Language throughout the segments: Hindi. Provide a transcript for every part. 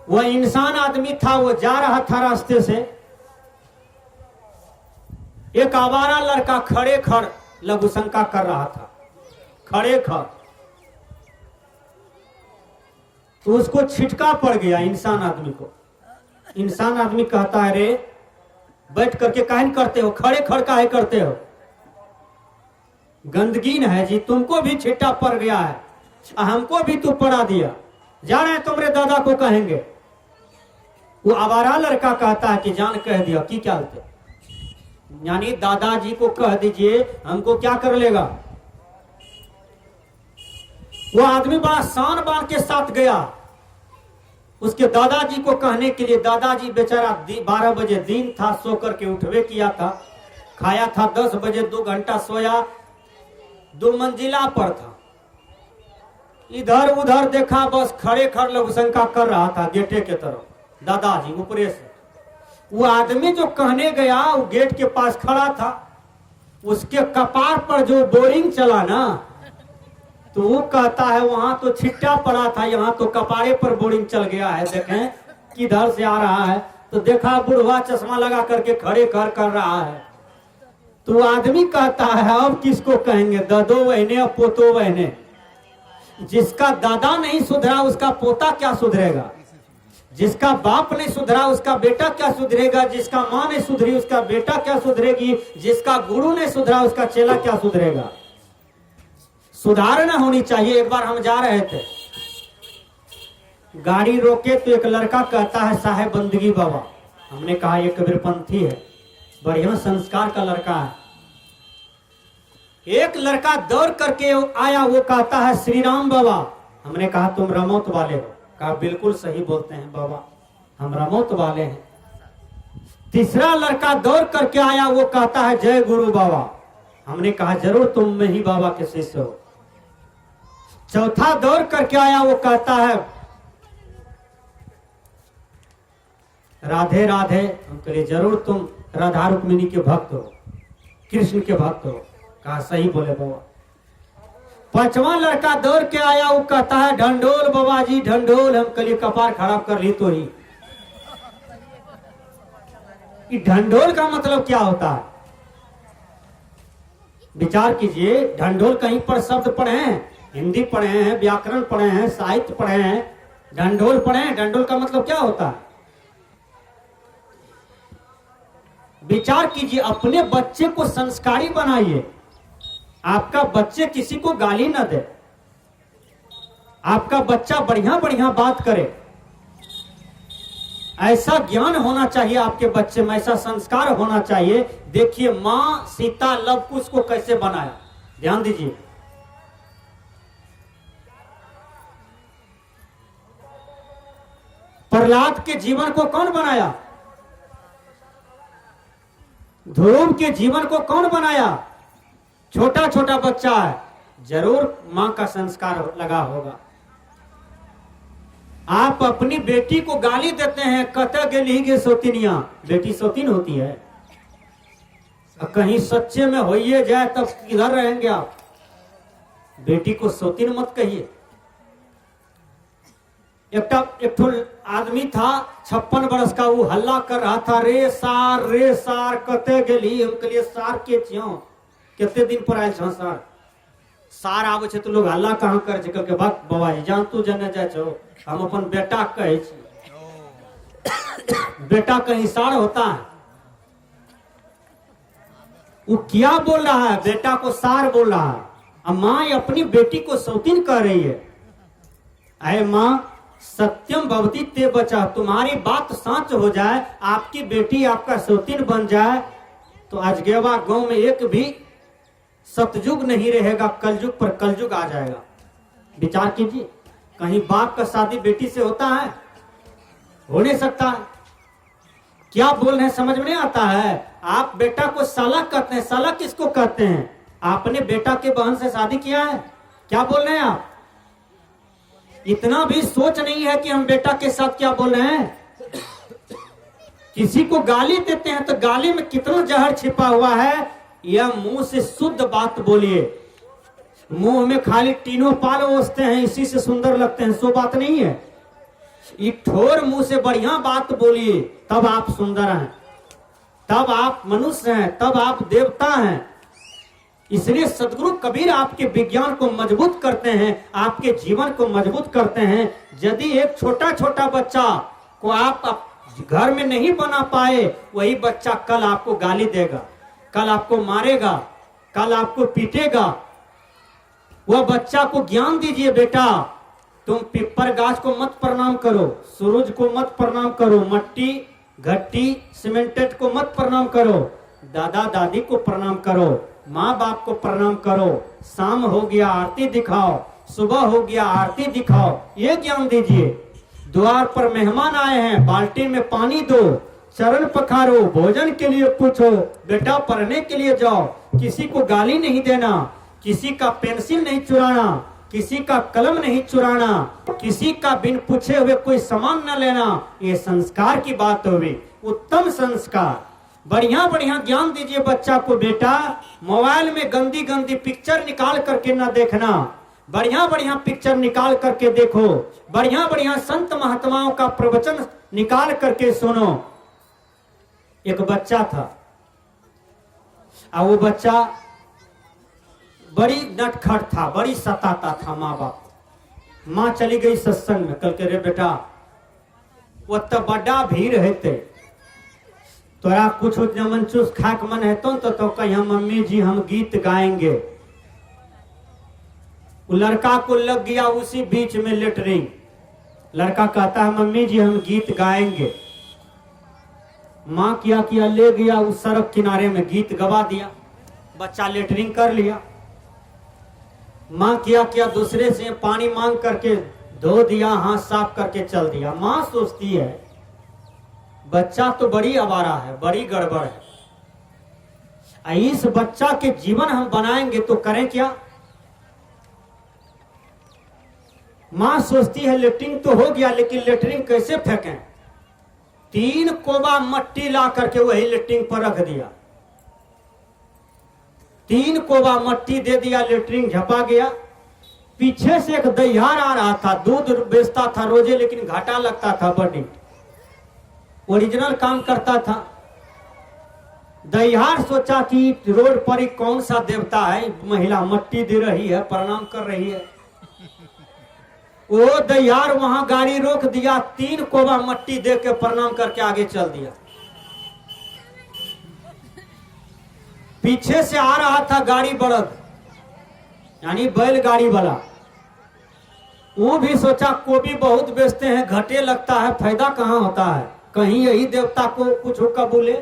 वह इंसान आदमी था, वो जा रहा था रास्ते से, एक आवारा लड़का खड़े खड़ लघु शंका कर रहा था, खड़े खड़। तो उसको छिटका पड़ गया इंसान आदमी को। इंसान आदमी कहता है, रे बैठ करके काहे करते हो, खड़े खड़ काहे करते हो, गंदगी न है जी, तुमको भी छिट्टा पड़ गया है, हमको भी तू पड़ा दिया, जा रहे हैं तुम्हारे दादा को कहेंगे। वो आवारा लड़का कहता है कि जान कह दिया कि क्या होते, यानी दादाजी को कह दीजिए, हमको क्या कर लेगा। वो आदमी बड़ा शान बान के साथ गया उसके दादाजी को कहने के लिए। दादाजी बेचारा 12 बजे दिन था, सो करके उठवे किया था, खाया था 10 बजे, 2 घंटा सोया, 2 मंजिला पर था, इधर उधर देखा, बस खड़े खड़ लघु शंका कर रहा था गेटे के तरफ। दादाजी ऊपरे से, वो आदमी जो कहने गया वो गेट के पास खड़ा था, उसके कपार पर जो बोरिंग चला ना, तो वो कहता है वहां तो छिट्टा पड़ा था, यहाँ तो कपारे पर बोरिंग चल गया है, देखें किधर से आ रहा है। तो देखा बुढ़वा चश्मा लगा करके खड़े कर रहा है। तो आदमी कहता है अब किसको कहेंगे, ददो बहने अब पोतो बहने, जिसका दादा नहीं सुधरा उसका पोता क्या सुधरेगा, जिसका बाप नहीं सुधरा उसका बेटा क्या सुधरेगा, जिसका माँ नहीं सुधरी उसका बेटा क्या सुधरेगी, जिसका गुरु नहीं सुधरा उसका चेला क्या सुधरेगा। सुधारना होनी चाहिए। एक बार हम जा रहे थे, गाड़ी रोके तो एक लड़का कहता है साहेब बंदगी बाबा। हमने कहा ये कबीरपंथी है, बढ़िया संस्कार का लड़का है। एक लड़का दौड़ करके आया, वो कहता है श्री राम बाबा। हमने कहा तुम रमौत वाले हो। कहा बिल्कुल सही बोलते हैं बाबा, हम रमौत वाले हैं। तीसरा लड़का दौड़ करके आया, वो कहता है जय गुरु बाबा। हमने कहा जरूर तुम में ही बाबा के शिष्य हो। चौथा दौड़ करके आया, वो कहता है राधे राधे। हम कहे जरूर तुम राधा रुक्मिणी के भक्त हो, कृष्ण के भक्त हो। कहा सही बोले बाबा। पांचवा लड़का दौड़ के आया, वो कहता है ढंढोल बाबा जी ढंढोल। हम कलिए कपार खराब कर ली तो ही। ढंढोल का मतलब क्या होता है, विचार कीजिए। ढंढोल कहीं पर शब्द पढ़े हैं, हिंदी पढ़े हैं, व्याकरण पढ़े हैं, साहित्य पढ़े हैं, ढंढोल पढ़े हैं। ढंढोल का मतलब क्या होता है, विचार कीजिए। अपने बच्चे को संस्कारी बनाइए। आपका बच्चे किसी को गाली न दे, आपका बच्चा बढ़िया बढ़िया बात करे। ऐसा ज्ञान होना चाहिए आपके बच्चे में, ऐसा संस्कार होना चाहिए। देखिए मां सीता लव कुश को कैसे बनाया, ध्यान दीजिए। प्रहलाद के जीवन को कौन बनाया, ध्रुव के जीवन को कौन बनाया, छोटा छोटा बच्चा है, जरूर मां का संस्कार लगा होगा। आप अपनी बेटी को गाली देते हैं, कत गेली गे सोतिनिया। बेटी सोतिन होती है, कहीं सच्चे में होइए जाए तब किधर रहेंगे आप। बेटी को सोतिन मत कहिए। एक आदमी था 56 वर्ष का, वो हल्ला कर रहा था रे सार कते गेली। हम कहलिए सार के छियो, कितने दिन पर आयल छ सार, सार आवे छे तो लोग हल्ला कहां करे छे, कहलके बात बाबा जान तू जने जाय छो, हम अपन बेटा कहे छी। बेटा कहीं सार होता है, वो क्या बोल रहा है, बेटा को सार बोल रहा है। अब मां अपनी बेटी को सौतीन कह रही है। अरे मां सत्यम भवती ते बचा, तुम्हारी बात सच हो जाए, आपकी बेटी आपका सौतीन बन जाए तो अजगेवा गांव में एक भी सतयुग नहीं रहेगा, कलयुग पर कलयुग आ जाएगा। विचार कीजिए, कहीं बाप का शादी बेटी से होता है, हो नहीं सकता। क्या बोल रहे हैं समझ में नहीं आता है। आप बेटा को साला कहते हैं, साला किसको कहते हैं, आपने बेटा के बहन से शादी किया है, क्या बोल रहे हैं आप। इतना भी सोच नहीं है कि हम बेटा के साथ क्या बोल रहे हैं। किसी को गाली देते हैं तो गाली में कितना जहर छिपा हुआ है, यह मुंह से शुद्ध बात बोलिए। मुंह में खाली तीनों पाल ओसते हैं, इसी से सुंदर लगते हैं, सो बात नहीं है। ये ठोर मुंह से बढ़िया बात बोलिए, तब आप सुंदर हैं, तब आप मनुष्य हैं, तब आप देवता हैं। इसलिए सदगुरु कबीर आपके विज्ञान को मजबूत करते हैं, आपके जीवन को मजबूत करते हैं। यदि एक छोटा छोटा बच्चा को आप घर में नहीं बना पाए, वही बच्चा कल आपको गाली देगा, कल आपको मारेगा, कल आपको पीटेगा। वह बच्चा को ज्ञान दीजिए, बेटा तुम पिपर गाछ को मत प्रणाम करो, सूरज को मत प्रणाम करो, मट्टी घट्टी सीमेंटेड को मत प्रणाम करो, दादा दादी को प्रणाम करो, माँ बाप को प्रणाम करो। शाम हो गया आरती दिखाओ, सुबह हो गया आरती दिखाओ, ये ज्ञान दीजिए। द्वार पर मेहमान आए हैं, बाल्टी में पानी दो, चरण पखारो, भोजन के लिए पूछो, बेटा पढ़ने के लिए जाओ। किसी को गाली नहीं देना, किसी का पेंसिल नहीं चुराना, किसी का कलम नहीं चुराना, किसी का बिन पूछे हुए कोई सामान न लेना। ये संस्कार की बात होगी, उत्तम संस्कार। बढ़िया बढ़िया ज्ञान दीजिए बच्चा को, बेटा मोबाइल में गंदी गंदी पिक्चर निकाल करके न देखना, बढ़िया बढ़िया पिक्चर निकाल करके देखो, बढ़िया बढ़िया संत महात्माओं का प्रवचन निकाल करके सुनो। एक बच्चा था, और वो बच्चा बड़ी नटखट था, बड़ी सताता था माँ बाप। माँ चली गई सत्संग में, कल के रे बेटा वो तो बड़ा भीड़ रहते, तोरा कुछ नमन चूस खाक मन है तो कहीं मम्मी जी हम गीत गाएंगे। वो लड़का को लग गया उसी बीच में लेटरिंग, लड़का कहता है मम्मी जी हम गीत गाएंगे। माँ किया ले गया उस सड़क किनारे में, गीत गवा दिया, बच्चा लेटरिंग कर लिया। माँ किया दूसरे से पानी मांग करके धो दिया, हाथ साफ करके चल दिया। माँ सोचती है बच्चा तो बड़ी आवारा है, बड़ी गड़बड़ है, इस बच्चा के जीवन हम बनाएंगे तो करें क्या। माँ सोचती है लेटरिंग तो हो गया, लेकिन लेटरिंग कैसे फेंकें। 3 कोबा मट्टी ला करके वही लेटरिंग पर रख दिया, 3 कोबा मट्टी दे दिया, लेटरिंग झपा गया। पीछे से एक दैहार आ रहा था, दूध बेचता था रोजे, लेकिन घाटा लगता था बड़ी, ओरिजिनल काम करता था। दैहार सोचा कि रोड पर ही कौन सा देवता है, महिला मट्टी दे रही है, प्रणाम कर रही है। वो दैहार वहां गाड़ी रोक दिया, 3 कोबा मट्टी दे के प्रणाम करके आगे चल दिया। पीछे से आ रहा था गाड़ी बड़द, यानी बैलगाड़ी वाला, वो भी सोचा कोबी बहुत बेचते हैं, घाटे लगता है, फायदा कहाँ होता है, कहीं यही देवता को कुछ कबूले,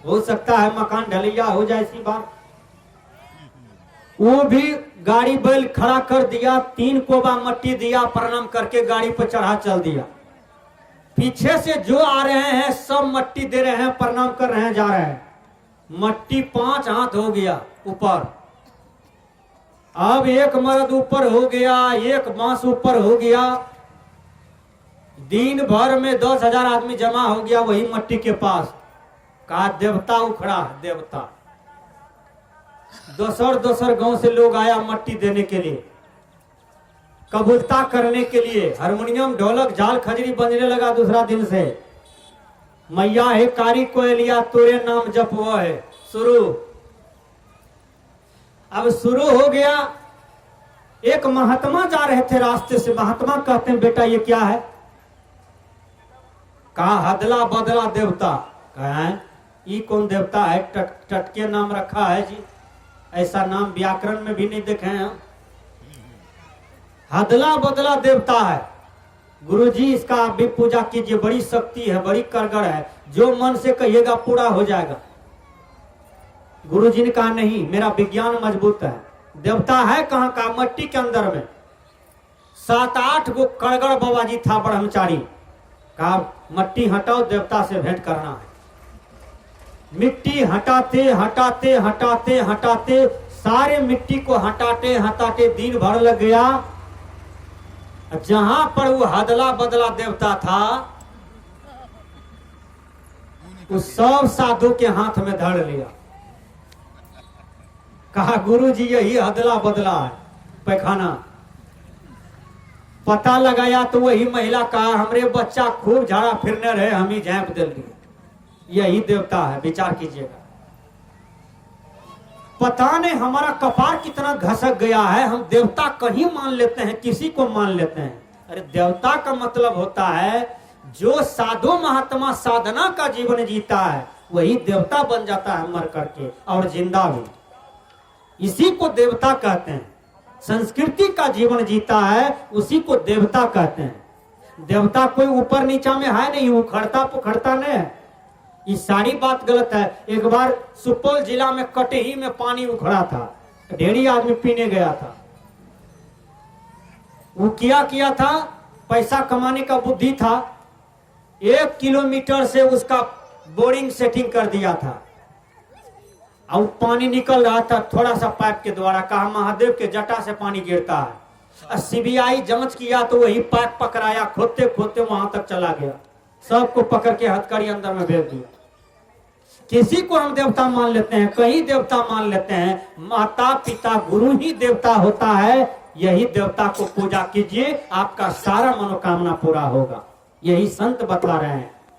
हो सकता है मकान ढलैया हो जाए इसी बात। वो भी गाड़ी बैल खड़ा कर दिया, 3 कोबा मट्टी दिया, प्रणाम करके गाड़ी पर चढ़ा चल दिया। पीछे से जो आ रहे हैं सब मट्टी दे रहे हैं, प्रणाम कर रहे हैं, जा रहे हैं। मट्टी 5 हाथ हो गया ऊपर। अब एक मर्द ऊपर हो गया, एक बांस ऊपर हो गया। दिन भर में 10,000 आदमी जमा हो गया वही मट्टी के पास। कहा देवता उखड़ा, देवता। दोसर गांव से लोग आया मट्टी देने के लिए, कबूलता करने के लिए। हारमोनियम ढोलक झाल खजरी बजने लगा दूसरा दिन से। मैया है कारी कोयलिया तोरे नाम जपवो है, शुरू। अब शुरू हो गया। एक महात्मा जा रहे थे रास्ते से, महात्मा कहते हैं बेटा ये क्या है। कहा हदला बदला देवता। कहा ये कौन देवता है, टटके नाम रखा है जी, ऐसा नाम व्याकरण में भी नहीं देखे हैं। हदला बदला देवता है। गुरुजी इसका आप भी पूजा कीजिए, बड़ी शक्ति है, बड़ी करगड़ है, जो मन से कहिएगा पूरा हो जाएगा। गुरुजी ने कहा नहीं, मेरा विज्ञान मजबूत है। देवता है कहाँ का, मट्टी के अंदर में। 7-8 गो करगड़ बाबा जी था ब्रह्मचारी। कहा मट्टी हटाओ, देवता से भेंट करना है। मिट्टी हटाते हटाते हटाते हटाते सारे मिट्टी को हटाते हटाते दिन भर लग गया। जहां पर वो हदला बदला देवता था उस सब साधु के हाथ में धर लिया। कहा गुरु जी यही हदला बदला है, पैखाना। पता लगाया तो वही महिला कहा हमरे बच्चा खूब झाड़ा फिरने रहे, हम ही झाँप दे दिए। यही देवता है, विचार कीजिएगा। पता नहीं हमारा कपार कितना घसक गया है, हम देवता कहीं मान लेते हैं, किसी को मान लेते हैं। अरे देवता का मतलब होता है जो साधु महात्मा साधना का जीवन जीता है वही देवता बन जाता है मर करके, और जिंदा भी। इसी को देवता कहते हैं। संस्कृति का जीवन जीता है उसी को देवता कहते हैं। देवता कोई ऊपर नीचा में है नहीं, उखड़ता पुखड़ता नहीं है। ये सारी बात गलत है। एक बार सुपौल जिला में कटही में पानी उखड़ा था, ढेरी आदमी पीने गया था। वो किया था, पैसा कमाने का बुद्धि था, 1 किलोमीटर से उसका बोरिंग सेटिंग कर दिया था। अब पानी निकल रहा था थोड़ा सा पाइप के द्वारा, कहा महादेव के जटा से पानी गिरता है। सीबीआई जांच किया तो वही पाइप पकड़ाया, खोदते खोदते वहां तक चला गया, सबको पकड़ के हथकड़ी अंदर में भेज दिया। किसी को हम देवता मान लेते हैं, कहीं देवता मान लेते हैं। माता पिता गुरु ही देवता होता है। यही देवता को पूजा कीजिए, आपका सारा मनोकामना पूरा होगा। यही संत बतला रहे हैं।